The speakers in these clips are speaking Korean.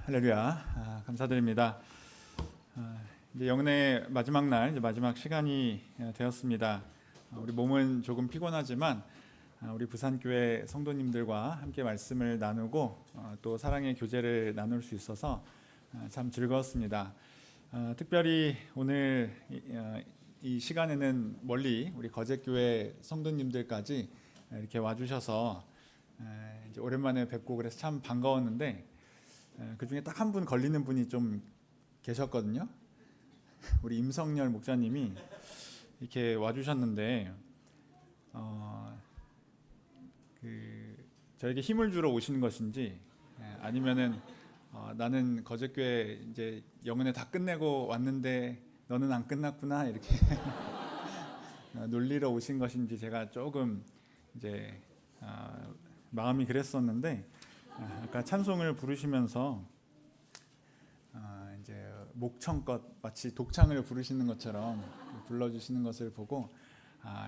할렐루야. 감사드립니다. 이제 영내 마지막 날, 이제 마지막 시간이 되었습니다. 우리 몸은 조금 피곤하지만 우리 부산교회 성도님들과 함께 말씀을 나누고 또 사랑의 교제를 나눌 수 있어서 참 즐거웠습니다. 특별히 오늘 이 시간에는 멀리 우리 거제교회 성도님들까지 이렇게 와주셔서 이제 오랜만에 뵙고 그래서 참 반가웠는데 그 중에 딱 한 분 걸리는 분이 좀 계셨거든요. 우리 임성열 목사님이 이렇게 와주셨는데 저에게 힘을 주러 오시는 것인지 아니면은 나는 거제교회 이제 영은회 다 끝내고 왔는데 너는 안 끝났구나 이렇게 놀리러 오신 것인지 제가 조금 이제 마음이 그랬었는데 아까 찬송을 부르시면서 이제 목청껏 마치 독창을 부르시는 것처럼 불러주시는 것을 보고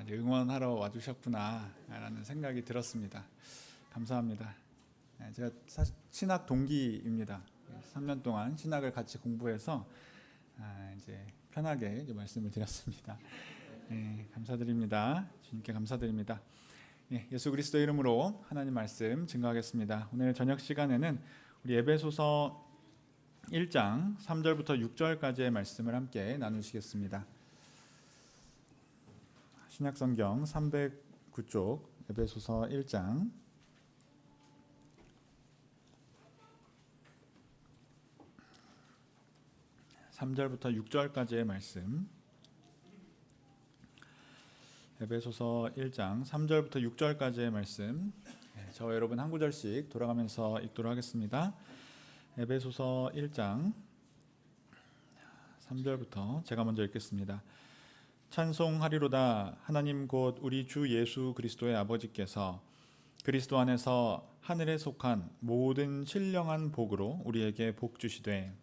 이제 응원하러 와주셨구나라는 생각이 들었습니다. 감사합니다. 제가 사실 신학 동기입니다. 3년 동안 신학을 같이 공부해서 이제 편하게 이제 말씀을 드렸습니다. 감사드립니다. 주님께 감사드립니다. 예수 그리스도 이름으로 하나님 말씀 증거하겠습니다. 오늘 저녁 시간에는 우리 에베소서 1장 3절부터 6절까지의 말씀을 함께 나누시겠습니다. 신약성경 309쪽 에베소서 1장 3절부터 6절까지의 말씀. 에베소서 1장 3절부터 6절까지의 말씀, 저와 여러분 한 구절씩 돌아가면서 읽도록 하겠습니다. 에베소서 1장 3절부터 제가 먼저 읽겠습니다. 찬송하리로다. 하나님 곧 우리 주 예수 그리스도의 아버지께서 그리스도 안에서 하늘에 속한 모든 신령한 복으로 우리에게 복 주시되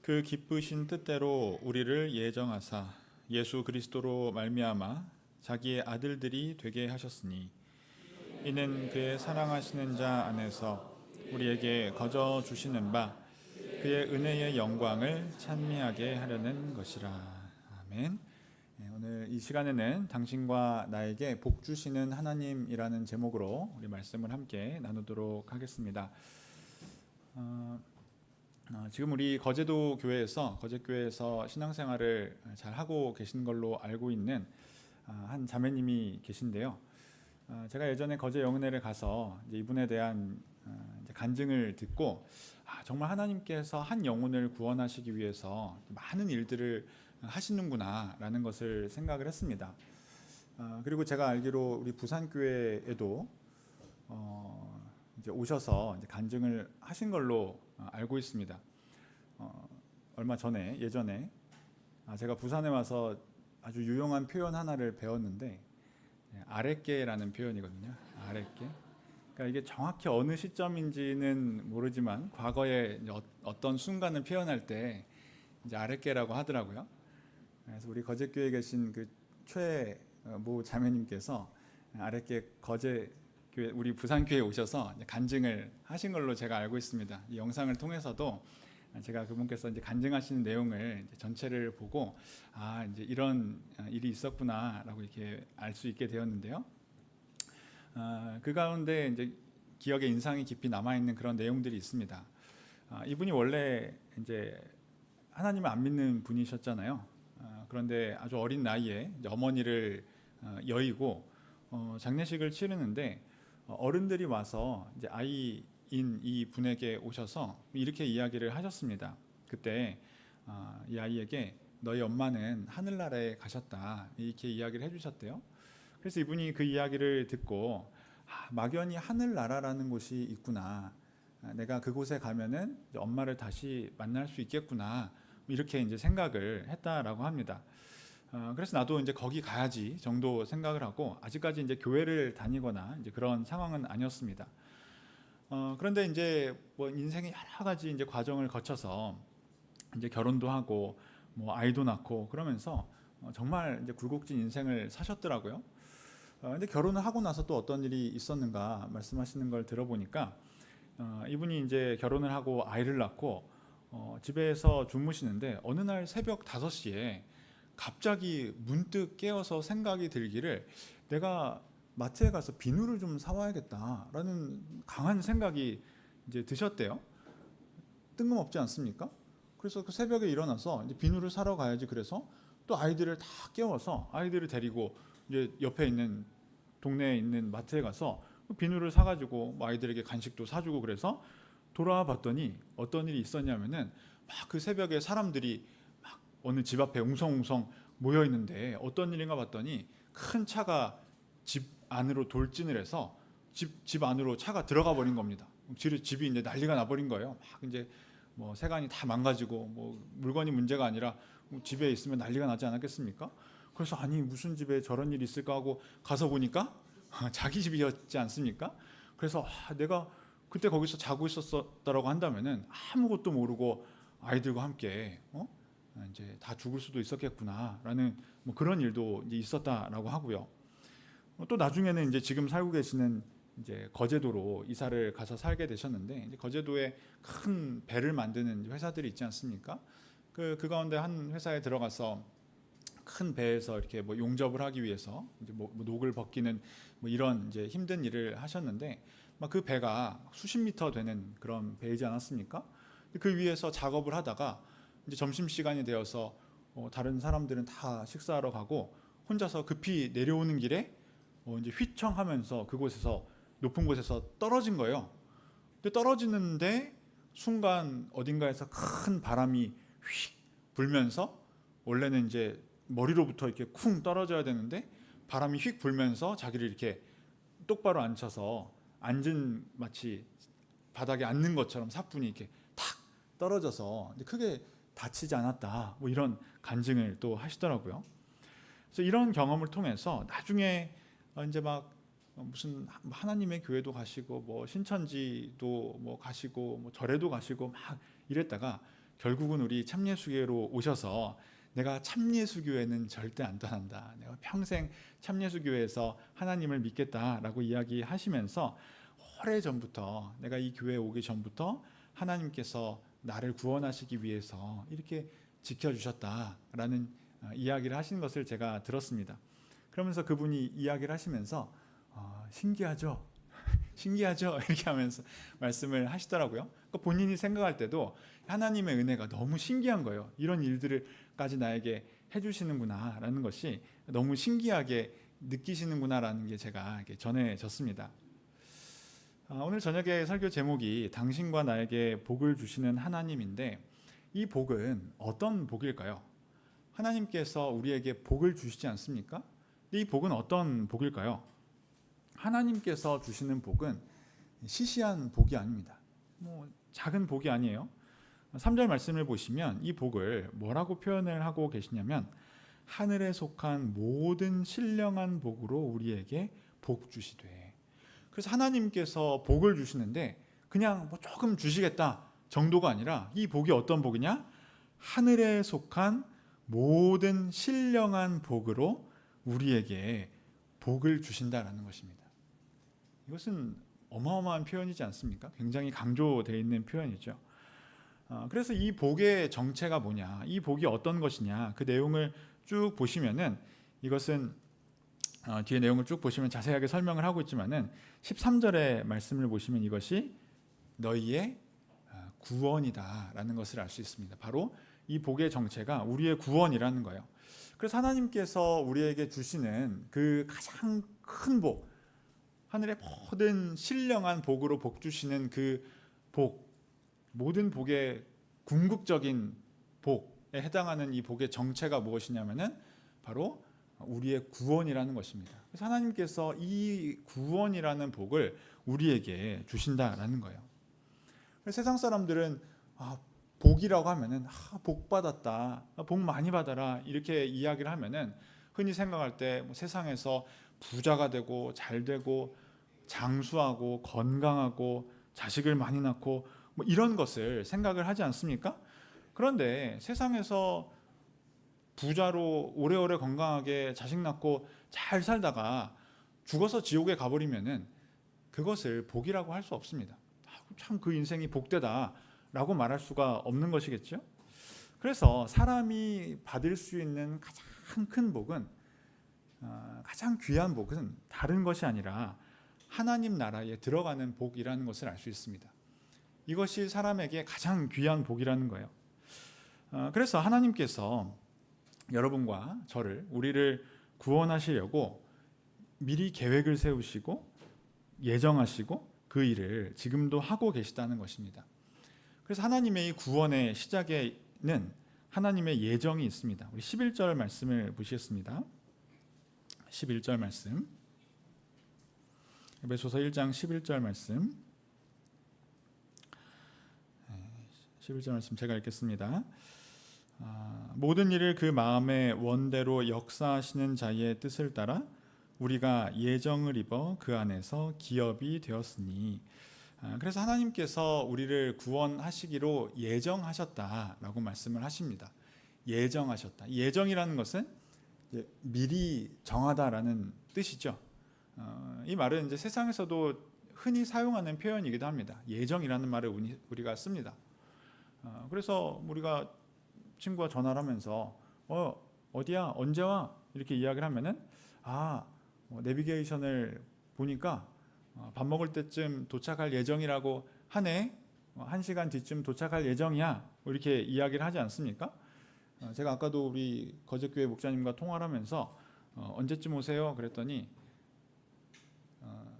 그 기쁘신 뜻대로 우리를 예정하사 예수 그리스도로 말미암아 자기의 아들들이 되게 하셨으니 이는 그의 사랑하시는 자 안에서 우리에게 거저 주시는 바 그의 은혜의 영광을 찬미하게 하려는 것이라. 아멘. 오늘 이 시간에는 당신과 나에게 복 주시는 하나님이라는 제목으로 우리 말씀을 함께 나누도록 하겠습니다. 지금 우리 거제도 교회에서 거제교회에서 신앙생활을 잘 하고 계신 걸로 알고 있는 한 자매님이 계신데요. 제가 예전에 거제 영은회를 가서 이제 이분에 대한 이제 간증을 듣고 정말 하나님께서 한 영혼을 구원하시기 위해서 많은 일들을 하시는구나라는 것을 생각을 했습니다. 그리고 제가 알기로 우리 부산교회에도 이제 오셔서 이제 간증을 하신 걸로 알고 있습니다. 얼마 전에 예전에 제가 부산에 와서 아주 유용한 표현 하나를 배웠는데 아랫개라는 표현이거든요. 아랫개. 그러니까 이게 정확히 어느 시점인지는 모르지만 과거에 이제 어떤 순간을 표현할 때 이제 아랫개라고 하더라고요. 그래서 우리 거제교회에 계신 그 최모 자매님께서 아랫개 거제교회 우리 부산교회에 오셔서 간증을 하신 걸로 제가 알고 있습니다. 이 영상을 통해서도 제가 그분께서 이제 간증하시는 내용을 이제 전체를 보고 이제 이런 일이 있었구나라고 이렇게 알 수 있게 되었는데요. 그 가운데 이제 기억에 인상이 깊이 남아 있는 그런 내용들이 있습니다. 이분이 원래 이제 하나님을 안 믿는 분이셨잖아요. 그런데 아주 어린 나이에 이제 어머니를 여의고 장례식을 치르는데 어른들이 와서 이제 아이인 이 분에게 오셔서 이렇게 이야기를 하셨습니다. 그때 이 아이에게 너희 엄마는 하늘나라에 가셨다 이렇게 이야기를 해주셨대요. 그래서 이분이 그 이야기를 듣고 막연히 하늘나라라는 곳이 있구나, 내가 그곳에 가면은 엄마를 다시 만날 수 있겠구나 이렇게 이제 생각을 했다라고 합니다. 그래서 나도 이제 거기 가야지 정도 생각을 하고 아직까지 이제 교회를 다니거나 이제 그런 상황은 아니었습니다. 그런데 이제 뭐 인생의 여러 가지 이제 과정을 거쳐서 이제 결혼도 하고 뭐 아이도 낳고 그러면서 정말 이제 굴곡진 인생을 사셨더라고요. 근데 결혼을 하고 나서 또 어떤 일이 있었는가 말씀하시는 걸 들어보니까 이분이 이제 결혼을 하고 아이를 낳고 집에서 주무시는데 어느 날 새벽 5시에 갑자기 문득 깨어서 생각이 들기를 내가 마트에 가서 비누를 좀 사와야겠다라는 강한 생각이 이제 드셨대요. 뜬금없지 않습니까? 그래서 그 새벽에 일어나서 이제 비누를 사러 가야지. 그래서 또 아이들을 다 깨워서 아이들을 데리고 이제 옆에 있는 동네에 있는 마트에 가서 비누를 사가지고 뭐 아이들에게 간식도 사주고 그래서 돌아와 봤더니 어떤 일이 있었냐면은 막 그 새벽에 사람들이 막 어느 집 앞에 웅성웅성 모여 있는데 어떤 일인가 봤더니 큰 차가 집 안으로 돌진을 해서 집 안으로 차가 들어가 버린 겁니다. 집이 이제 난리가 나버린 거예요. 막 이제 뭐 세간이 다 망가지고 뭐 물건이 문제가 아니라 집에 있으면 난리가 나지 않았겠습니까? 그래서 아니 무슨 집에 저런 일이 있을까 하고 가서 보니까 자기 집이었지 않습니까? 그래서 내가 그때 거기서 자고 있었다라고 한다면은 아무것도 모르고 아이들과 함께 이제 다 죽을 수도 있었겠구나라는 뭐 그런 일도 이제 있었다라고 하고요. 또 나중에는 이제 지금 살고 계시는 이제 거제도로 이사를 가서 살게 되셨는데 이제 거제도에 큰 배를 만드는 회사들이 있지 않습니까? 그 가운데 한 회사에 들어가서 큰 배에서 이렇게 뭐 용접을 하기 위해서 이제 뭐 녹을 벗기는 뭐 이런 이제 힘든 일을 하셨는데 막 그 배가 수십 미터 되는 그런 배이지 않았습니까? 그 위에서 작업을 하다가 이제 점심 시간이 되어서 다른 사람들은 다 식사하러 가고 혼자서 급히 내려오는 길에 이제 휘청하면서 그곳에서 높은 곳에서 떨어진 거예요. 근데 떨어지는데 순간 어딘가에서 큰 바람이 휙 불면서 원래는 이제 머리로부터 이렇게 쿵 떨어져야 되는데 바람이 휙 불면서 자기를 이렇게 똑바로 앉혀서 앉은 마치 바닥에 앉는 것처럼 사뿐히 이렇게 탁 떨어져서 크게 다치지 않았다. 뭐 이런 간증을 또 하시더라고요. 그래서 이런 경험을 통해서 나중에 이제 막 무슨 하나님의 교회도 가시고 뭐 신천지도 뭐 가시고 뭐 절에도 가시고 막 이랬다가 결국은 우리 참예수교회로 오셔서 내가 참예수교회는 절대 안 떠난다. 내가 평생 참예수교회에서 하나님을 믿겠다라고 이야기하시면서 오래전부터 내가 이 교회에 오기 전부터 하나님께서 나를 구원하시기 위해서 이렇게 지켜주셨다라는 이야기를 하시는 것을 제가 들었습니다. 그러면서 그분이 이야기를 하시면서 신기하죠? 신기하죠? 이렇게 하면서 말씀을 하시더라고요. 그러니까 본인이 생각할 때도 하나님의 은혜가 너무 신기한 거예요. 이런 일들을까지 나에게 해주시는구나 라는 것이 너무 신기하게 느끼시는구나 라는 게 제가 이렇게 전해졌습니다. 오늘 저녁의 설교 제목이 당신과 나에게 복을 주시는 하나님인데 이 복은 어떤 복일까요? 하나님께서 우리에게 복을 주시지 않습니까? 근데 이 복은 어떤 복일까요? 하나님께서 주시는 복은 시시한 복이 아닙니다. 뭐 작은 복이 아니에요. 3절 말씀을 보시면 이 복을 뭐라고 표현을 하고 계시냐면 하늘에 속한 모든 신령한 복으로 우리에게 복 주시되. 그래서 하나님께서 복을 주시는데 그냥 뭐 조금 주시겠다 정도가 아니라 이 복이 어떤 복이냐? 하늘에 속한 모든 신령한 복으로 우리에게 복을 주신다라는 것입니다. 이것은 어마어마한 표현이지 않습니까? 굉장히 강조되어 있는 표현이죠. 그래서 이 복의 정체가 뭐냐, 이 복이 어떤 것이냐, 그 내용을 쭉 보시면은 이것은 뒤에 내용을 쭉 보시면 자세하게 설명을 하고 있지만은 13절의 말씀을 보시면 이것이 너희의 구원이다라는 것을 알 수 있습니다. 바로 이 복의 정체가 우리의 구원이라는 거예요. 그래서 하나님께서 우리에게 주시는 그 가장 큰 복, 하늘의 모든 신령한 복으로 복 주시는 그 복, 모든 복의 궁극적인 복에 해당하는 이 복의 정체가 무엇이냐면은 바로 우리의 구원이라는 것입니다. 그래서 하나님께서 이 구원이라는 복을 우리에게 주신다라는 거예요. 세상 사람들은 복이라고 하면은 복 받았다, 복 많이 받아라 이렇게 이야기를 하면은 흔히 생각할 때 뭐 세상에서 부자가 되고 잘 되고 장수하고 건강하고 자식을 많이 낳고 뭐 이런 것을 생각을 하지 않습니까? 그런데 세상에서 부자로 오래오래 건강하게 자식 낳고 잘 살다가 죽어서 지옥에 가버리면은 그것을 복이라고 할 수 없습니다. 참 그 인생이 복되다라고 말할 수가 없는 것이겠죠. 그래서 사람이 받을 수 있는 가장 큰 복은, 가장 귀한 복은 다른 것이 아니라 하나님 나라에 들어가는 복이라는 것을 알 수 있습니다. 이것이 사람에게 가장 귀한 복이라는 거예요. 그래서 하나님께서 여러분과 저를, 우리를 구원하시려고 미리 계획을 세우시고 예정하시고 그 일을 지금도 하고 계시다는 것입니다. 그래서 하나님의 이 구원의 시작에는 하나님의 예정이 있습니다. 우리 11절 말씀을 보시겠습니다. 11절 말씀, 에베소서 1장 11절 말씀, 11절 말씀 제가 읽겠습니다. 모든 일을 그 마음의 원대로 역사하시는 자의 뜻을 따라 우리가 예정을 입어 그 안에서 기업이 되었으니. 그래서 하나님께서 우리를 구원하시기로 예정하셨다라고 말씀을 하십니다. 예정하셨다. 예정이라는 것은 미리 정하다라는 뜻이죠. 이 말은 이제 세상에서도 흔히 사용하는 표현이기도 합니다. 예정이라는 말을 우리가 씁니다. 그래서 우리가 친구와 전화를 하면서 어디야? 언제 와? 이렇게 이야기를 하면은 내비게이션을 보니까 밥 먹을 때쯤 도착할 예정이라고 하네. 1시간 뒤쯤 도착할 예정이야. 이렇게 이야기를 하지 않습니까? 제가 아까도 우리 거제교회 목사님과 통화를 하면서 언제쯤 오세요? 그랬더니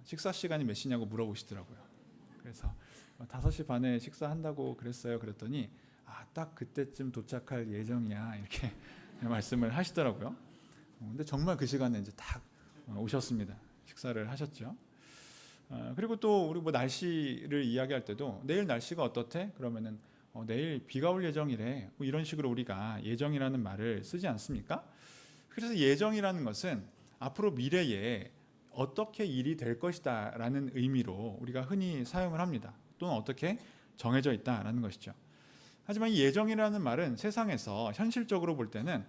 식사 시간이 몇 시냐고 물어보시더라고요. 그래서 5시 반에 식사한다고 그랬어요. 그랬더니 딱 그때쯤 도착할 예정이야. 이렇게 말씀을 하시더라고요. 근데 정말 그 시간에 이제 딱 오셨습니다. 식사를 하셨죠. 그리고 또 우리 날씨를 이야기할 때도 내일 날씨가 어떻대? 그러면은 내일 비가 올 예정이래. 이런 식으로 우리가 예정이라는 말을 쓰지 않습니까? 그래서 예정이라는 것은 앞으로 미래에 어떻게 일이 될 것이다 라는 의미로 우리가 흔히 사용을 합니다. 또는 어떻게 정해져 있다라는 것이죠. 하지만 이 예정이라는 말은 세상에서 현실적으로 볼 때는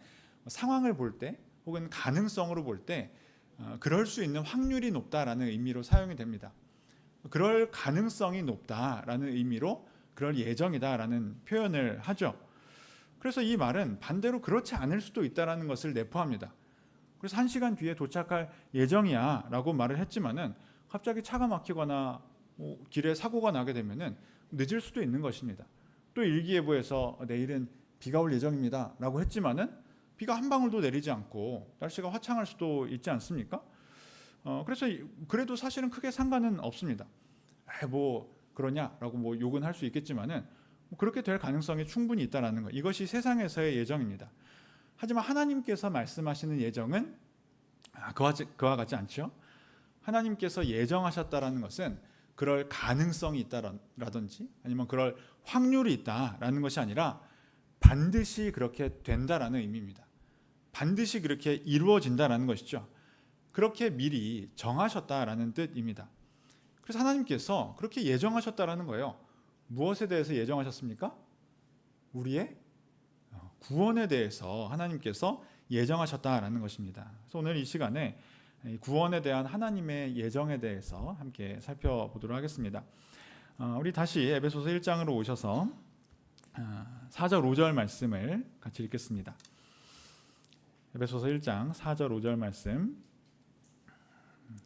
상황을 볼 때 혹은 가능성으로 볼 때 그럴 수 있는 확률이 높다라는 의미로 사용이 됩니다. 그럴 가능성이 높다라는 의미로 그럴 예정이다라는 표현을 하죠. 그래서 이 말은 반대로 그렇지 않을 수도 있다라는 것을 내포합니다. 그래서 1시간 뒤에 도착할 예정이야 라고 말을 했지만은 갑자기 차가 막히거나 길에 사고가 나게 되면은 늦을 수도 있는 것입니다. 또 일기예보에서 내일은 비가 올 예정입니다 라고 했지만은 비가 한 방울도 내리지 않고 날씨가 화창할 수도 있지 않습니까? 그래서 그래도 사실은 크게 상관은 없습니다. 그러냐라고 욕은 할 수 있겠지만은 그렇게 될 가능성이 충분히 있다라는 것. 이것이 세상에서의 예정입니다. 하지만 하나님께서 말씀하시는 예정은 그와 같지 않죠. 하나님께서 예정하셨다라는 것은 그럴 가능성이 있다라든지 아니면 그럴 확률이 있다라는 것이 아니라 반드시 그렇게 된다라는 의미입니다. 반드시 그렇게 이루어진다라는 것이죠. 그렇게 미리 정하셨다라는 뜻입니다. 그래서 하나님께서 그렇게 예정하셨다라는 거예요. 무엇에 대해서 예정하셨습니까? 우리의 구원에 대해서 하나님께서 예정하셨다라는 것입니다. 그래서 오늘 이 시간에 구원에 대한 하나님의 예정에 대해서 함께 살펴보도록 하겠습니다. 우리 다시 에베소서 1장으로 오셔서 4절 5절 말씀을 같이 읽겠습니다. 에베소서 1장 4절 5절 말씀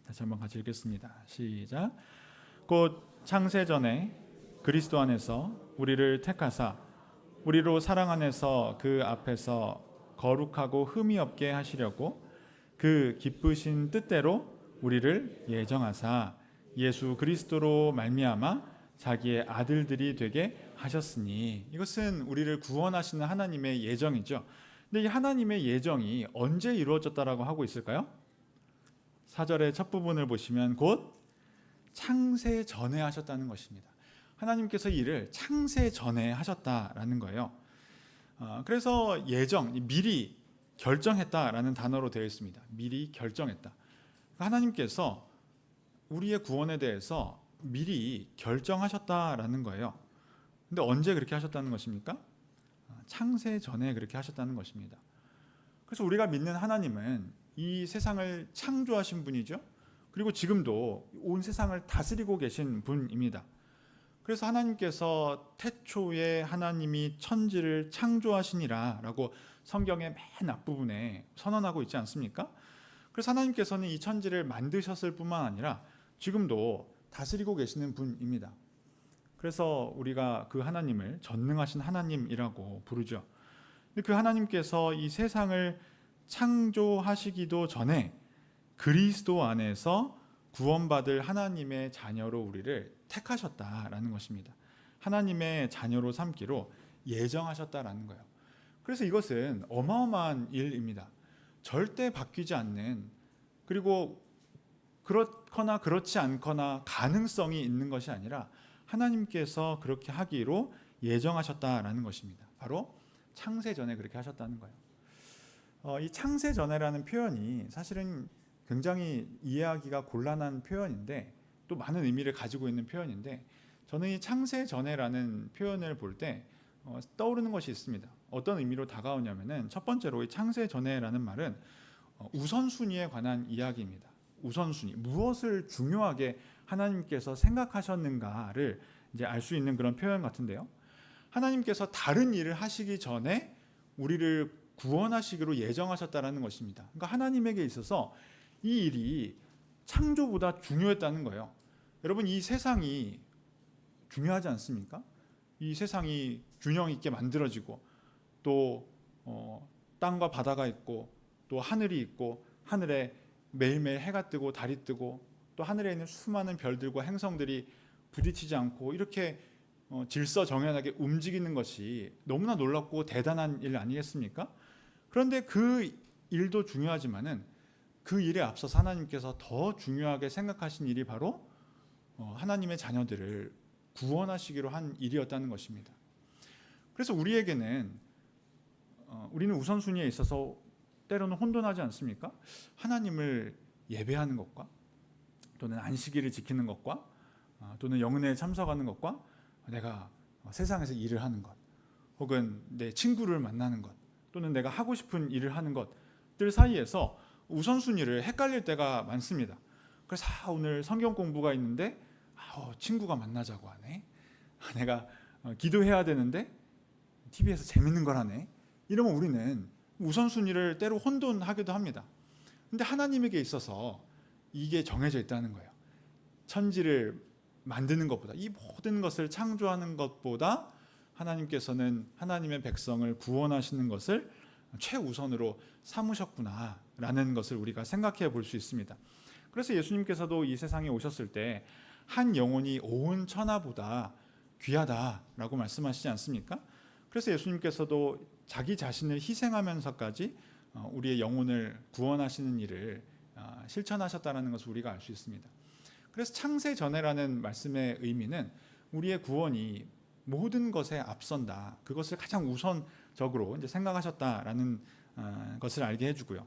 다시 한번 같이 읽겠습니다. 시작. 곧 창세전에 그리스도 안에서 우리를 택하사 우리로 사랑 안에서 그 앞에서 거룩하고 흠이 없게 하시려고 그 기쁘신 뜻대로 우리를 예정하사 예수 그리스도로 말미암아 자기의 아들들이 되게 하셨으니. 이것은 우리를 구원하시는 하나님의 예정이죠. 근데 이 하나님의 예정이 언제 이루어졌다라고 하고 있을까요? 4절의 첫 부분을 보시면 곧 창세 전에 하셨다는 것입니다. 하나님께서 이를 창세 전에 하셨다라는 거예요. 그래서 예정, 미리 결정했다라는 단어로 되어 있습니다. 미리 결정했다. 하나님께서 우리의 구원에 대해서 미리 결정하셨다라는 거예요. 근데 언제 그렇게 하셨다는 것입니까? 창세 전에 그렇게 하셨다는 것입니다. 그래서 우리가 믿는 하나님은 이 세상을 창조하신 분이죠. 그리고 지금도 온 세상을 다스리고 계신 분입니다. 그래서 하나님께서 태초에 하나님이 천지를 창조하시니라 라고 성경의 맨 앞부분에 선언하고 있지 않습니까? 그래서 하나님께서는 이 천지를 만드셨을 뿐만 아니라 지금도 다스리고 계시는 분입니다. 그래서 우리가 그 하나님을 전능하신 하나님이라고 부르죠. 근데 그 하나님께서 이 세상을 창조하시기도 전에 그리스도 안에서 구원받을 하나님의 자녀로 우리를 택하셨다라는 것입니다. 하나님의 자녀로 삼기로 예정하셨다라는 거예요. 그래서 이것은 어마어마한 일입니다. 절대 바뀌지 않는, 그리고 그렇거나 그렇지 않거나 가능성이 있는 것이 아니라 하나님께서 그렇게 하기로 예정하셨다라는 것입니다. 바로 창세전에 그렇게 하셨다는 거예요. 이 창세전에라는 표현이 사실은 굉장히 이해하기가 곤란한 표현인데 또 많은 의미를 가지고 있는 표현인데, 저는 이 창세전에라는 표현을 볼 때 떠오르는 것이 있습니다. 어떤 의미로 다가오냐면은, 첫 번째로 이 창세전에라는 말은 우선순위에 관한 이야기입니다. 우선순위, 무엇을 중요하게 하나님께서 생각하셨는가를 이제 알 수 있는 그런 표현 같은데요. 하나님께서 다른 일을 하시기 전에 우리를 구원하시기로 예정하셨다라는 것입니다. 그러니까 하나님에게 있어서 이 일이 창조보다 중요했다는 거예요. 여러분, 이 세상이 중요하지 않습니까? 이 세상이 균형 있게 만들어지고 또 땅과 바다가 있고 또 하늘이 있고, 하늘에 매일매일 해가 뜨고 달이 뜨고 또 하늘에 있는 수많은 별들과 행성들이 부딪히지 않고 이렇게 질서정연하게 움직이는 것이 너무나 놀랍고 대단한 일 아니겠습니까? 그런데 그 일도 중요하지만은 그 일에 앞서서 하나님께서 더 중요하게 생각하신 일이 바로 하나님의 자녀들을 구원하시기로 한 일이었다는 것입니다. 그래서 우리에게는 우리는 우선순위에 있어서 때로는 혼돈하지 않습니까? 하나님을 예배하는 것과 또는 안식일을 지키는 것과 또는 영은회에 참석하는 것과 내가 세상에서 일을 하는 것, 혹은 내 친구를 만나는 것, 또는 내가 하고 싶은 일을 하는 것들 사이에서 우선순위를 헷갈릴 때가 많습니다. 그래서 오늘 성경 공부가 있는데 친구가 만나자고 하네. 내가 기도해야 되는데 TV에서 재밌는 걸 하네. 이러면 우리는 우선순위를 때로 혼돈하기도 합니다. 근데 하나님에게 있어서 이게 정해져 있다는 거예요. 천지를 만드는 것보다, 이 모든 것을 창조하는 것보다 하나님께서는 하나님의 백성을 구원하시는 것을 최우선으로 삼으셨구나라는 것을 우리가 생각해 볼 수 있습니다. 그래서 예수님께서도 이 세상에 오셨을 때 한 영혼이 온 천하보다 귀하다라고 말씀하시지 않습니까? 그래서 예수님께서도 자기 자신을 희생하면서까지 우리의 영혼을 구원하시는 일을 실천하셨다는 것을 우리가 알 수 있습니다. 그래서 창세전에라는 말씀의 의미는 우리의 구원이 모든 것에 앞선다, 그것을 가장 우선적으로 이제 생각하셨다라는 것을 알게 해주고요.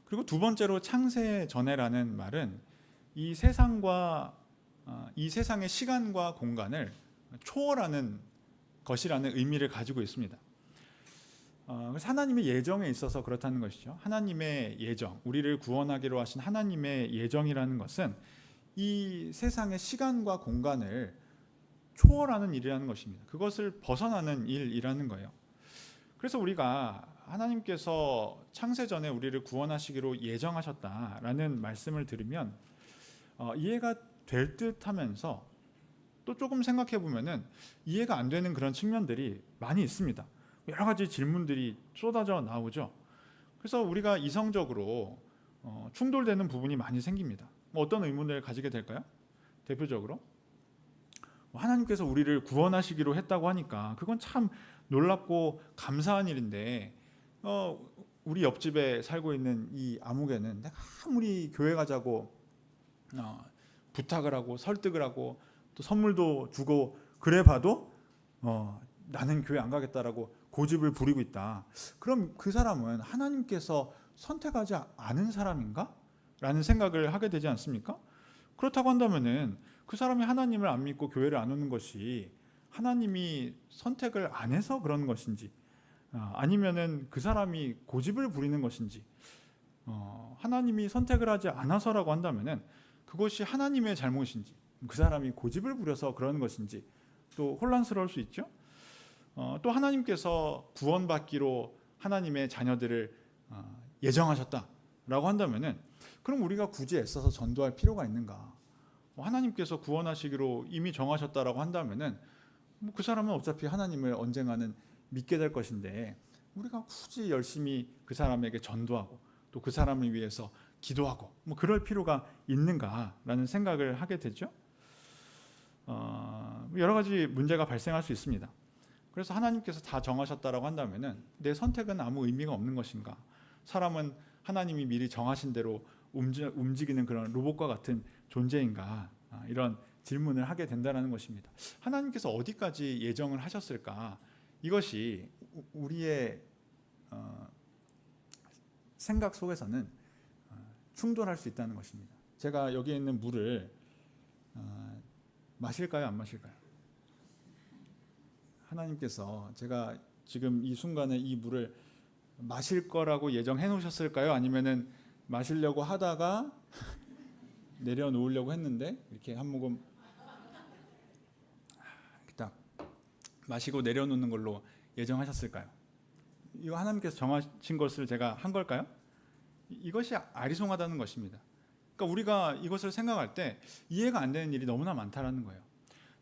그리고 두 번째로 창세전에라는 말은 이 세상과 이 세상의 시간과 공간을 초월하는 것이라는 의미를 가지고 있습니다. 그래서 하나님의 예정에 있어서 그렇다는 것이죠. 하나님의 예정, 우리를 구원하기로 하신 하나님의 예정이라는 것은 이 세상의 시간과 공간을 초월하는 일이라는 것입니다. 그것을 벗어나는 일이라는 거예요. 그래서 우리가 하나님께서 창세전에 우리를 구원하시기로 예정하셨다라는 말씀을 들으면 이해가 될 듯하면서 또 조금 생각해 보면은 이해가 안 되는 그런 측면들이 많이 있습니다. 여러 가지 질문들이 쏟아져 나오죠. 그래서 우리가 이성적으로 충돌되는 부분이 많이 생깁니다. 어떤 의문을 가지게 될까요? 대표적으로 하나님께서 우리를 구원하시기로 했다고 하니까 그건 참 놀랍고 감사한 일인데 우리 옆집에 살고 있는 이 아무개는 내가 아무리 교회 가자고 부탁을 하고 설득을 하고 또 선물도 주고 그래 봐도 나는 교회 안 가겠다라고 고집을 부리고 있다. 그럼 그 사람은 하나님께서 선택하지 않은 사람인가? 라는 생각을 하게 되지 않습니까? 그렇다고 한다면은 그 사람이 하나님을 안 믿고 교회를 안 오는 것이 하나님이 선택을 안 해서 그런 것인지, 아니면은 그 사람이 고집을 부리는 것인지, 하나님이 선택을 하지 않아서라고 한다면은 그것이 하나님의 잘못인지, 그 사람이 고집을 부려서 그러는 것인지 또 혼란스러울 수 있죠. 또 하나님께서 구원받기로 하나님의 자녀들을 예정하셨다라고 한다면은 그럼 우리가 굳이 애써서 전도할 필요가 있는가? 하나님께서 구원하시기로 이미 정하셨다라고 한다면은 그 사람은 어차피 하나님을 언젠가는 믿게 될 것인데 우리가 굳이 열심히 그 사람에게 전도하고 또 그 사람을 위해서 기도하고 그럴 필요가 있는가라는 생각을 하게 되죠. 여러 가지 문제가 발생할 수 있습니다. 그래서 하나님께서 다 정하셨다라고 한다면은 내 선택은 아무 의미가 없는 것인가? 사람은 하나님이 미리 정하신 대로 움직이는 그런 로봇과 같은 존재인가? 이런 질문을 하게 된다는 것입니다. 하나님께서 어디까지 예정을 하셨을까? 이것이 우리의 생각 속에서는 충돌할 수 있다는 것입니다. 제가 여기에 있는 물을 마실까요? 안 마실까요? 하나님께서 제가 지금 이 순간에 이 물을 마실 거라고 예정해 놓으셨을까요? 아니면은 마시려고 하다가 내려놓으려고 했는데 이렇게 한 모금 딱 마시고 내려놓는 걸로 예정하셨을까요? 이거 하나님께서 정하신 것을 제가 한 걸까요? 이것이 아리송하다는 것입니다. 그러니까 우리가 이것을 생각할 때 이해가 안 되는 일이 너무나 많다라는 거예요.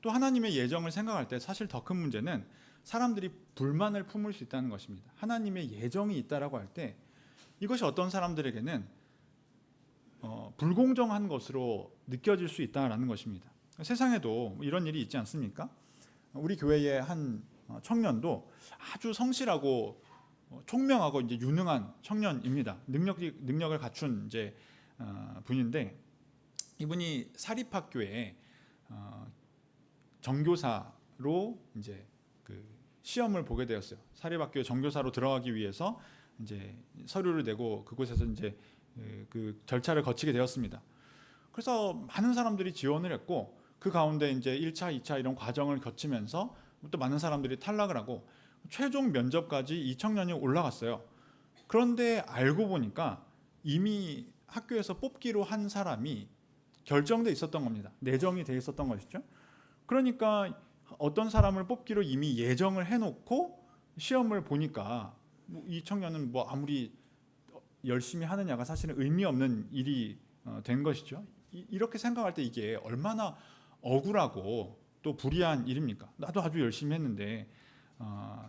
또 하나님의 예정을 생각할 때 사실 더 큰 문제는 사람들이 불만을 품을 수 있다는 것입니다. 하나님의 예정이 있다라고 할 때 이것이 어떤 사람들에게는 불공정한 것으로 느껴질 수 있다라는 것입니다. 세상에도 이런 일이 있지 않습니까? 우리 교회의 한 청년도 아주 성실하고 총명하고 이제 유능한 청년입니다. 능력을 갖춘 이제 분인데 이분이 사립학교에 정교사로 이제 그 시험을 보게 되었어요. 사립학교 정교사로 들어가기 위해서 이제 서류를 내고 그곳에서 이제 그 절차를 거치게 되었습니다. 그래서 많은 사람들이 지원을 했고 그 가운데 이제 1차, 2차 이런 과정을 거치면서 또 많은 사람들이 탈락을 하고 최종 면접까지 이 청년이 올라갔어요. 그런데 알고 보니까 이미 학교에서 뽑기로 한 사람이 결정돼 있었던 겁니다. 내정이 돼 있었던 것이죠. 그러니까 어떤 사람을 뽑기로 이미 예정을 해놓고 시험을 보니까 이 청년은 아무리 열심히 하느냐가 사실은 의미 없는 일이 된 것이죠. 이렇게 생각할 때 이게 얼마나 억울하고 또 불의한 일입니까? 나도 아주 열심히 했는데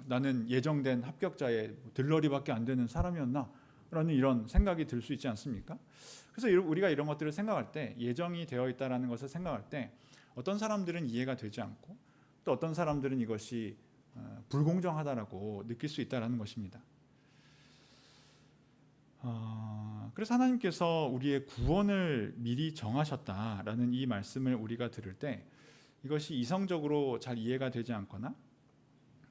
나는 예정된 합격자의 들러리밖에 안 되는 사람이었나? 라는 이런 생각이 들 수 있지 않습니까? 그래서 우리가 이런 것들을 생각할 때 예정이 되어 있다는 것을 생각할 때 어떤 사람들은 이해가 되지 않고 또 어떤 사람들은 이것이 불공정하다라고 느낄 수 있다는 것입니다. 그래서 하나님께서 우리의 구원을 미리 정하셨다라는 이 말씀을 우리가 들을 때 이것이 이성적으로 잘 이해가 되지 않거나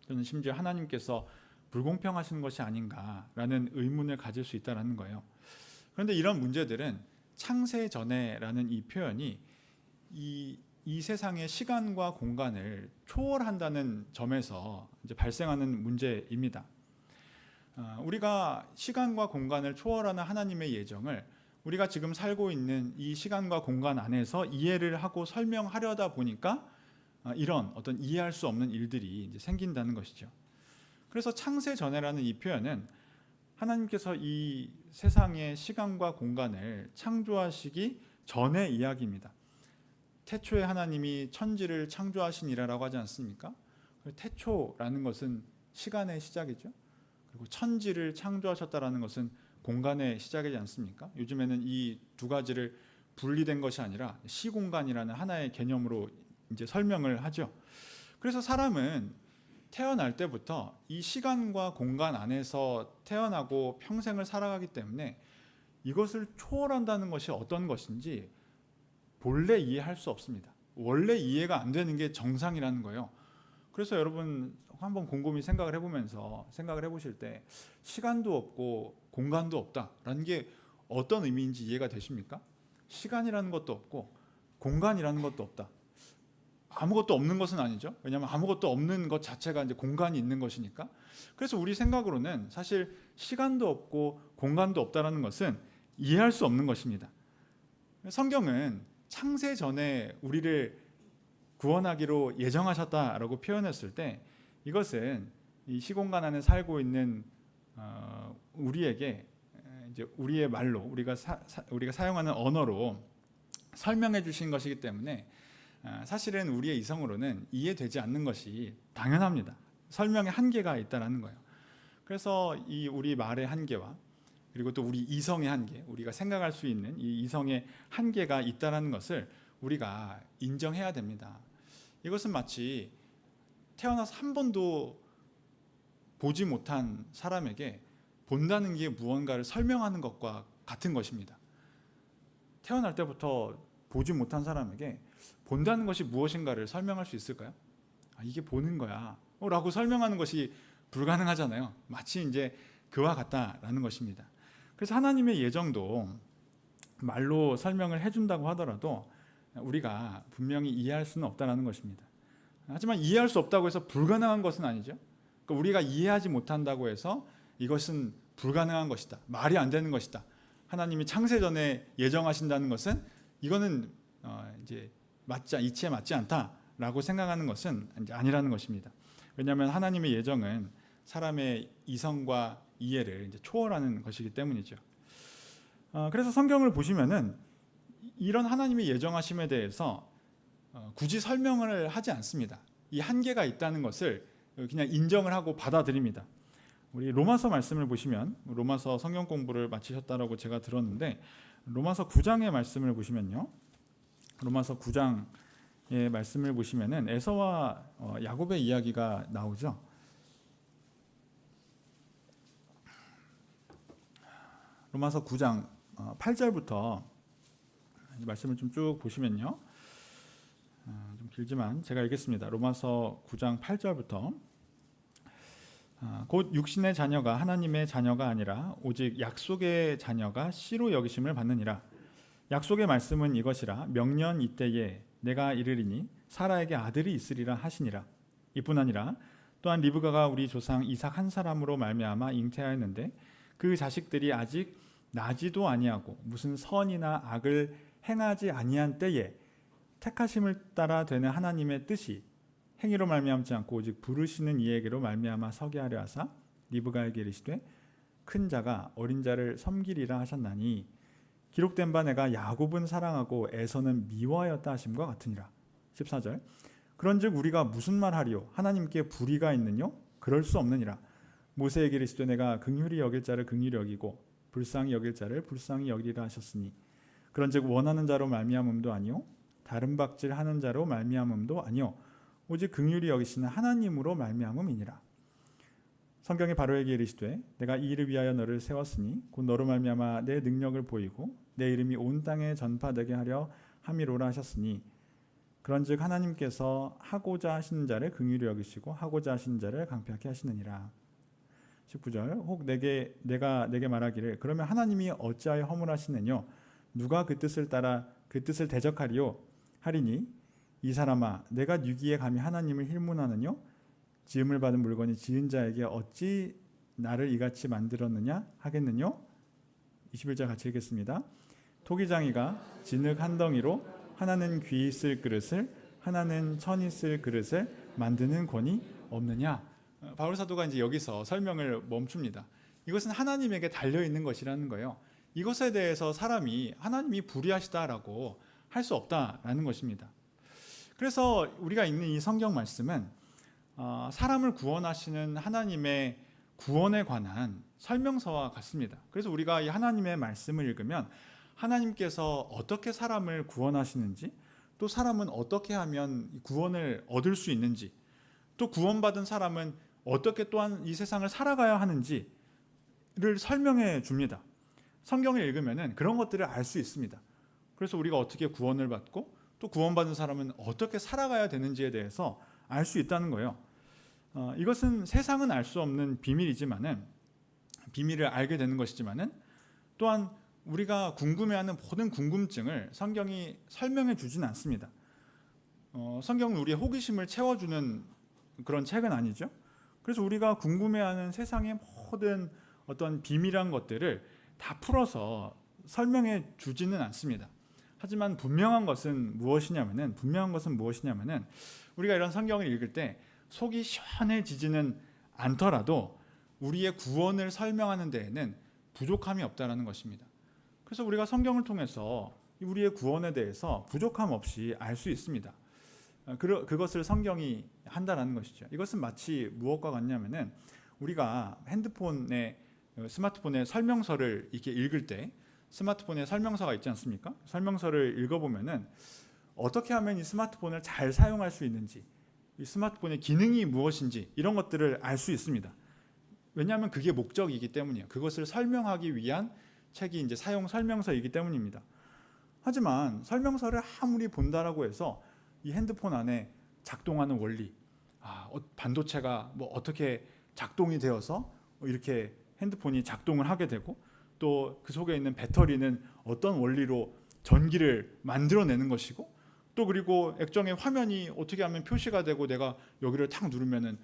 또는 심지어 하나님께서 불공평하신 것이 아닌가라는 의문을 가질 수 있다는 거예요. 그런데 이런 문제들은 창세 전에라는 이 표현이 이 세상의 시간과 공간을 초월한다는 점에서 이제 발생하는 문제입니다. 우리가 시간과 공간을 초월하는 하나님의 예정을 우리가 지금 살고 있는 이 시간과 공간 안에서 이해를 하고 설명하려다 보니까 이런 어떤 이해할 수 없는 일들이 이제 생긴다는 것이죠. 그래서 창세 전에라는 이 표현은 하나님께서 이 세상의 시간과 공간을 창조하시기 전의 이야기입니다. 태초에 하나님이 천지를 창조하시니라라고 하지 않습니까? 태초라는 것은 시간의 시작이죠. 그리고 천지를 창조하셨다라는 것은 공간의 시작이지 않습니까? 요즘에는 이 두 가지를 분리된 것이 아니라 시공간이라는 하나의 개념으로 이제 설명을 하죠. 그래서 사람은 태어날 때부터 이 시간과 공간 안에서 태어나고 평생을 살아가기 때문에 이것을 초월한다는 것이 어떤 것인지 본래 이해할 수 없습니다. 원래 이해가 안 되는 게 정상이라는 거예요. 그래서 여러분 한번 곰곰이 생각을 해보실 때 시간도 없고 공간도 없다라는 게 어떤 의미인지 이해가 되십니까? 시간이라는 것도 없고 공간이라는 것도 없다. 아무것도 없는 것은 아니죠. 왜냐하면 아무것도 없는 것 자체가 이제 공간이 있는 것이니까. 그래서 우리 생각으로는 사실 시간도 없고 공간도 없다라는 것은 이해할 수 없는 것입니다. 성경은 창세 전에 우리를 구원하기로 예정하셨다라고 표현했을 때 이것은 이 시공간 안에 살고 있는 우리에게 이제 우리의 말로 우리가 사용하는 언어로 설명해 주신 것이기 때문에 사실은 우리의 이성으로는 이해되지 않는 것이 당연합니다. 설명의 한계가 있다라는 거예요. 그래서 이 우리 말의 한계와 그리고 또 우리 이성의 한계, 우리가 생각할 수 있는 이 이성의 한계가 있다라는 것을 우리가 인정해야 됩니다. 이것은 마치 태어나서 한 번도 보지 못한 사람에게 본다는 게 무언가를 설명하는 것과 같은 것입니다. 태어날 때부터 보지 못한 사람에게 본다는 것이 무엇인가를 설명할 수 있을까요? 이게 보는 거야 라고 설명하는 것이 불가능하잖아요. 마치 이제 그와 같다라는 것입니다. 그래서 하나님의 예정도 말로 설명을 해준다고 하더라도 우리가 분명히 이해할 수는 없다는 것입니다. 하지만 이해할 수 없다고 해서 불가능한 것은 아니죠. 그러니까 우리가 이해하지 못한다고 해서 이것은 불가능한 것이다, 말이 안 되는 것이다, 하나님이 창세 전에 예정하신다는 것은 이거는 이제 이치에 맞지 않다라고 생각하는 것은 이제 아니라는 것입니다. 왜냐하면 하나님의 예정은 사람의 이성과 이해를 이제 초월하는 것이기 때문이죠. 그래서 성경을 보시면은 이런 하나님의 예정하심에 대해서 굳이 설명을 하지 않습니다. 이 한계가 있다는 것을 그냥 인정을 하고 받아들입니다. 우리 로마서 말씀을 보시면, 로마서 성경 공부를 마치셨다라고 제가 들었는데 로마서 9장의 말씀을 보시면요, 로마서 9장의 말씀을 보시면은 에서와 야곱의 이야기가 나오죠. 로마서 9장 8절부터 말씀을 좀 쭉 보시면요, 좀 길지만 제가 읽겠습니다. 로마서 9장 8절부터 곧 육신의 자녀가 하나님의 자녀가 아니라 오직 약속의 자녀가 씨로 여기심을 받느니라. 약속의 말씀은 이것이라. 명년 이때에 내가 이르리니 사라에게 아들이 있으리라 하시니라. 이뿐 아니라 또한 리브가가 우리 조상 이삭 한 사람으로 말미암아 잉태하였는데 그 자식들이 아직 나지도 아니하고 무슨 선이나 악을 행하지 아니한 때에 택하심을 따라 되는 하나님의 뜻이 행위로 말미암지 않고 오직 부르시는 이에게로 말미암아 서게 하려 하사 리브가에게 이르시되 큰 자가 어린 자를 섬기리라 하셨나니 기록된 바 내가 야곱은 사랑하고 에서는 미워하였다 하심과 같으니라. 14절 그런즉 우리가 무슨 말하리요? 하나님께 불의가 있느뇨? 그럴 수 없느니라. 모세에게 이르시되 내가 긍휼히 여길 자를 긍휼히 여기고 불쌍히 여길 자를 불쌍히 여기리라 하셨으니 그런즉 원하는 자로 말미암음도 아니요 다른 박질하는 자로 말미암음도 아니요 오직 긍휼히 여기시는 하나님으로 말미암음이니라. 성경이 바로에게 이르시되 내가 이 일을 위하여 너를 세웠으니 곧 너로 말미암아 내 능력을 보이고 내 이름이 온 땅에 전파되게 하려 함이로라 하셨으니 그런즉 하나님께서 하고자 하시는 자를 긍휼히 여기시고 하고자 하시는 자를 강팍하게 하시느니라. 19절 혹 내가 내게 말하기를 그러면 하나님이 어찌하여 허물하시느뇨? 누가 그 뜻을 따라 그 뜻을 대적하리요? 하리니 이 사람아 내가 유기에 감히 하나님을 힐문하느뇨? 지음을 받은 물건이 지은 자에게 어찌 나를 이같이 만들었느냐 하겠느뇨? 21절 같이 읽겠습니다. 토기장이가 진흙 한 덩이로 하나는 귀 쓸 그릇을 하나는 천이 쓸 그릇을 만드는 권이 없느냐? 바울 사도가 이제 여기서 설명을 멈춥니다. 이것은 하나님에게 달려 있는 것이라는 거예요. 이것에 대해서 사람이 하나님이 불의하시다라고 할 수 없다라는 것입니다. 그래서 우리가 읽는 이 성경 말씀은 사람을 구원하시는 하나님의 구원에 관한 설명서와 같습니다. 그래서 우리가 이 하나님의 말씀을 읽으면 하나님께서 어떻게 사람을 구원하시는지, 또 사람은 어떻게 하면 구원을 얻을 수 있는지, 또 구원받은 사람은 어떻게 또한 이 세상을 살아가야 하는지를 설명해 줍니다. 성경을 읽으면 그런 것들을 알 수 있습니다. 그래서 우리가 어떻게 구원을 받고 또 구원받은 사람은 어떻게 살아가야 되는지에 대해서 알 수 있다는 거예요. 이것은 세상은 알 수 없는 비밀이지만은, 비밀을 알게 되는 것이지만은, 또한 우리가 궁금해하는 모든 궁금증을 성경이 설명해 주지는 않습니다. 성경은 우리의 호기심을 채워주는 그런 책은 아니죠. 그래서 우리가 궁금해하는 세상의 모든 어떤 비밀한 것들을 다 풀어서 설명해 주지는 않습니다. 하지만 분명한 것은 무엇이냐면은 우리가 이런 성경을 읽을 때 속이 시원해지지는 않더라도 우리의 구원을 설명하는 데에는 부족함이 없다라는 것입니다. 그래서 우리가 성경을 통해서 우리의 구원에 대해서 부족함 없이 알 수 있습니다. 그것을 성경이 한다라는 것이죠. 이것은 마치 무엇과 같냐면은 우리가 스마트폰에 설명서를 이렇게 읽을 때 스마트폰에 설명서가 있지 않습니까? 설명서를 읽어보면은 어떻게 하면 이 스마트폰을 잘 사용할 수 있는지, 이 스마트폰의 기능이 무엇인지 이런 것들을 알 수 있습니다. 왜냐하면 그게 목적이기 때문이에요. 그것을 설명하기 위한 책이 이제 사용 설명서이기 때문입니다. 하지만 설명서를 아무리 본다라고 해서 이 핸드폰 안에 작동하는 원리, 반도체가 뭐 어떻게 작동이 되어서 이렇게 핸드폰이 작동을 하게 되고 또 그 속에 있는 배터리는 어떤 원리로 전기를 만들어내는 것이고 또 그리고 액정의 화면이 어떻게 하면 표시가 되고 내가 여기를 탁 누르면은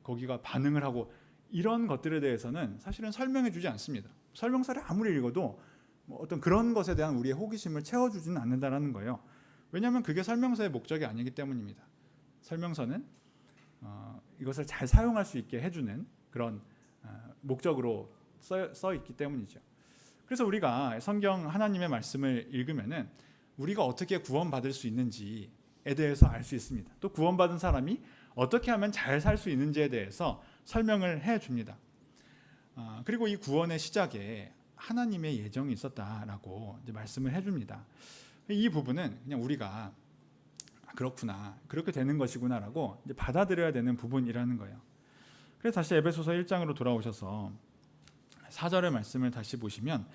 거기가 반응을 하고 이런 것들에 대해서는 사실은 설명해 주지 않습니다. 설명서를 아무리 읽어도 뭐 어떤 그런 것에 대한 우리의 호기심을 채워주지는 않는다라는 거예요. 왜냐하면 그게 설명서의 목적이 아니기 때문입니다. 설명서는 이것을 잘 사용할 수 있게 해주는 그런 목적으로 써 있기 때문이죠. 그래서 우리가 성경 하나님의 말씀을 읽으면은 우리가 어떻게 구원받을 수 있는지에 대해서 알 수 있습니다. 또 구원받은 사람이 어떻게 하면 잘 살 수 있는지에 대해서 설명을 해줍니다. 그리고 이 구원의 시작에 하나님의 예정이 있었다라고 이제 말씀을 해줍니다. 이 부분은 그냥 우리가 그렇구나, 그렇게 되는 것이구나라고 이제 받아들여야 되는 부분이라는 거예요. 그래서 다시 에베소서 1장으로 돌아오셔서 4절의 말씀을 다시 보시면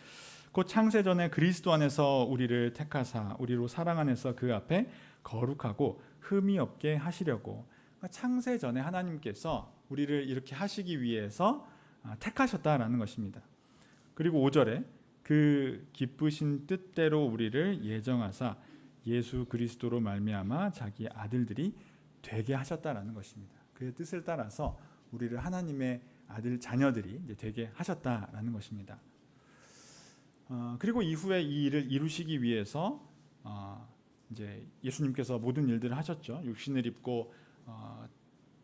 곧 창세전에 그리스도 안에서 우리를 택하사 우리로 사랑 안에서 그 앞에 거룩하고 흠이 없게 하시려고. 그러니까 창세전에 하나님께서 우리를 이렇게 하시기 위해서 택하셨다라는 것입니다. 그리고 5절에 그 기쁘신 뜻대로 우리를 예정하사 예수 그리스도로 말미암아 자기 아들들이 되게 하셨다라는 것입니다. 그의 뜻을 따라서 우리를 하나님의 아들 자녀들이 이제 되게 하셨다라는 것입니다. 그리고 이후에 이 일을 이루시기 위해서 이제 예수님께서 모든 일들을 하셨죠. 육신을 입고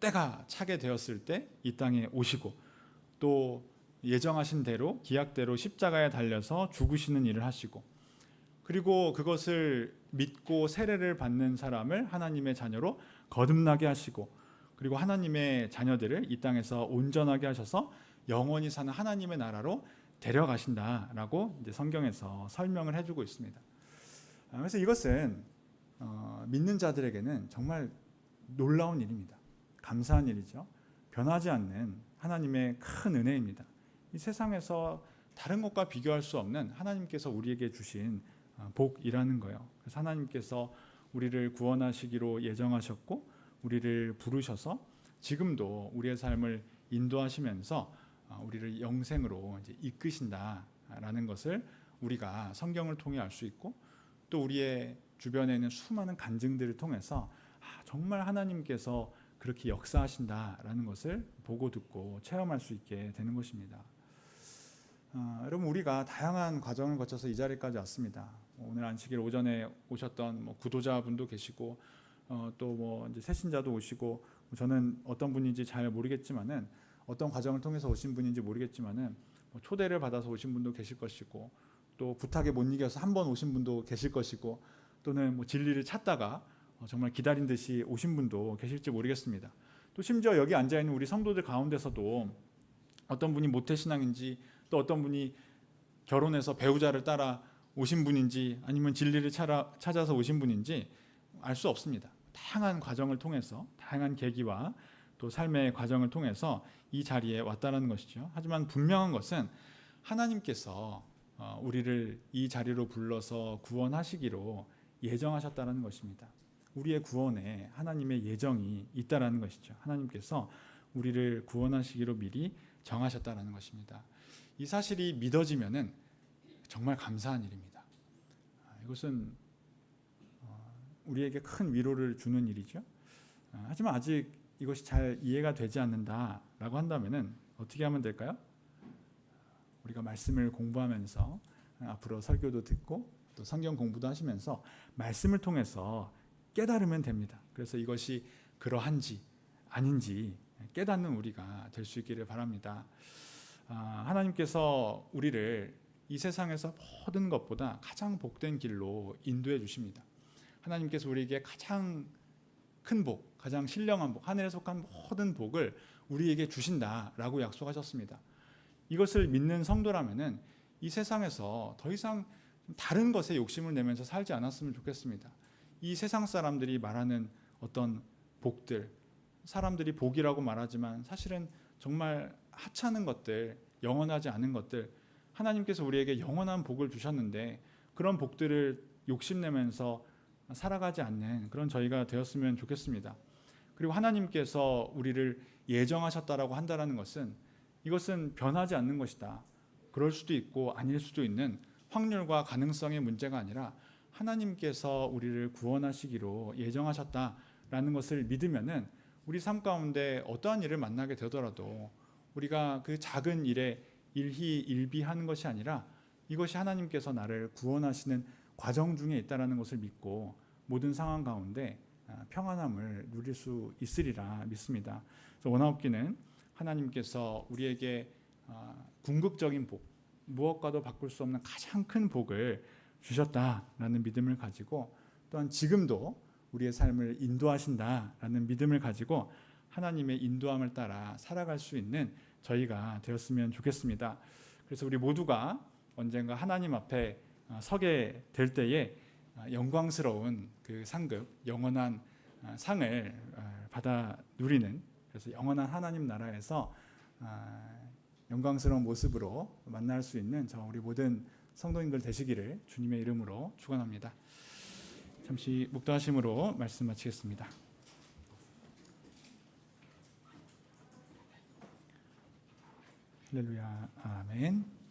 때가 차게 되었을 때 이 땅에 오시고 또 예정하신 대로 기약대로 십자가에 달려서 죽으시는 일을 하시고 그리고 그것을 믿고 세례를 받는 사람을 하나님의 자녀로 거듭나게 하시고 그리고 하나님의 자녀들을 이 땅에서 온전하게 하셔서 영원히 사는 하나님의 나라로 데려가신다라고 이제 성경에서 설명을 해주고 있습니다. 그래서 이것은 믿는 자들에게는 정말 놀라운 일입니다. 감사한 일이죠. 변하지 않는 하나님의 큰 은혜입니다. 이 세상에서 다른 것과 비교할 수 없는 하나님께서 우리에게 주신 복이라는 거예요. 그래서 하나님께서 우리를 구원하시기로 예정하셨고 우리를 부르셔서 지금도 우리의 삶을 인도하시면서 우리를 영생으로 이제 이끄신다라는 것을 우리가 성경을 통해 알 수 있고 또 우리의 주변에 있는 수많은 간증들을 통해서 정말 하나님께서 그렇게 역사하신다라는 것을 보고 듣고 체험할 수 있게 되는 것입니다. 여러분 우리가 다양한 과정을 거쳐서 이 자리까지 왔습니다. 오늘 안식일 오전에 오셨던 구도자분도 계시고 또 뭐 이제 새신자도 오시고 저는 어떤 분인지 잘 모르겠지만은 어떤 과정을 통해서 오신 분인지 모르겠지만은 초대를 받아서 오신 분도 계실 것이고 또 부탁에 못 이겨서 한 번 오신 분도 계실 것이고 또는 진리를 찾다가 정말 기다린 듯이 오신 분도 계실지 모르겠습니다. 또 심지어 여기 앉아 있는 우리 성도들 가운데서도 어떤 분이 모태신앙인지 또 어떤 분이 결혼해서 배우자를 따라 오신 분인지 아니면 진리를 찾아서 오신 분인지 알 수 없습니다. 다양한 과정을 통해서 다양한 계기와 또 삶의 과정을 통해서 이 자리에 왔다는 것이죠. 하지만 분명한 것은 하나님께서 우리를 이 자리로 불러서 구원하시기로 예정하셨다는 것입니다. 우리의 구원에 하나님의 예정이 있다라는 것이죠. 하나님께서 우리를 구원하시기로 미리 정하셨다는 것입니다. 이 사실이 믿어지면은 정말 감사한 일입니다. 이것은 우리에게 큰 위로를 주는 일이죠. 하지만 아직 이것이 잘 이해가 되지 않는다라고 한다면은 어떻게 하면 될까요? 우리가 말씀을 공부하면서 앞으로 설교도 듣고 또 성경 공부도 하시면서 말씀을 통해서 깨달으면 됩니다. 그래서 이것이 그러한지 아닌지 깨닫는 우리가 될 수 있기를 바랍니다. 하나님께서 우리를 이 세상에서 모든 것보다 가장 복된 길로 인도해 주십니다. 하나님께서 우리에게 가장 큰 복, 가장 신령한 복, 하늘에 속한 모든 복을 우리에게 주신다라고 약속하셨습니다. 이것을 믿는 성도라면은 이 세상에서 더 이상 다른 것에 욕심을 내면서 살지 않았으면 좋겠습니다. 이 세상 사람들이 말하는 어떤 복들, 사람들이 복이라고 말하지만 사실은 정말 하찮은 것들, 영원하지 않은 것들, 하나님께서 우리에게 영원한 복을 주셨는데 그런 복들을 욕심내면서 살아가지 않는 그런 저희가 되었으면 좋겠습니다. 그리고 하나님께서 우리를 예정하셨다라고 한다는 것은 이것은 변하지 않는 것이다. 그럴 수도 있고 아닐 수도 있는 확률과 가능성의 문제가 아니라 하나님께서 우리를 구원하시기로 예정하셨다라는 것을 믿으면은 우리 삶 가운데 어떠한 일을 만나게 되더라도 우리가 그 작은 일에 일희일비하는 것이 아니라 이것이 하나님께서 나를 구원하시는 과정 중에 있다라는 것을 믿고 모든 상황 가운데 평안함을 누릴 수 있으리라 믿습니다. 그래서 원하옵기는 하나님께서 우리에게 궁극적인 복, 무엇과도 바꿀 수 없는 가장 큰 복을 주셨다라는 믿음을 가지고 또한 지금도 우리의 삶을 인도하신다라는 믿음을 가지고 하나님의 인도함을 따라 살아갈 수 있는 저희가 되었으면 좋겠습니다. 그래서 우리 모두가 언젠가 하나님 앞에 서게 될 때에 영광스러운 그 상급, 영원한 상을 받아 누리는, 그래서 영원한 하나님 나라에서 영광스러운 모습으로 만날 수 있는 저 우리 모든 성도님들 되시기를 주님의 이름으로 축원합니다. 잠시 묵도하심으로 말씀 마치겠습니다. 할렐루야, 아멘.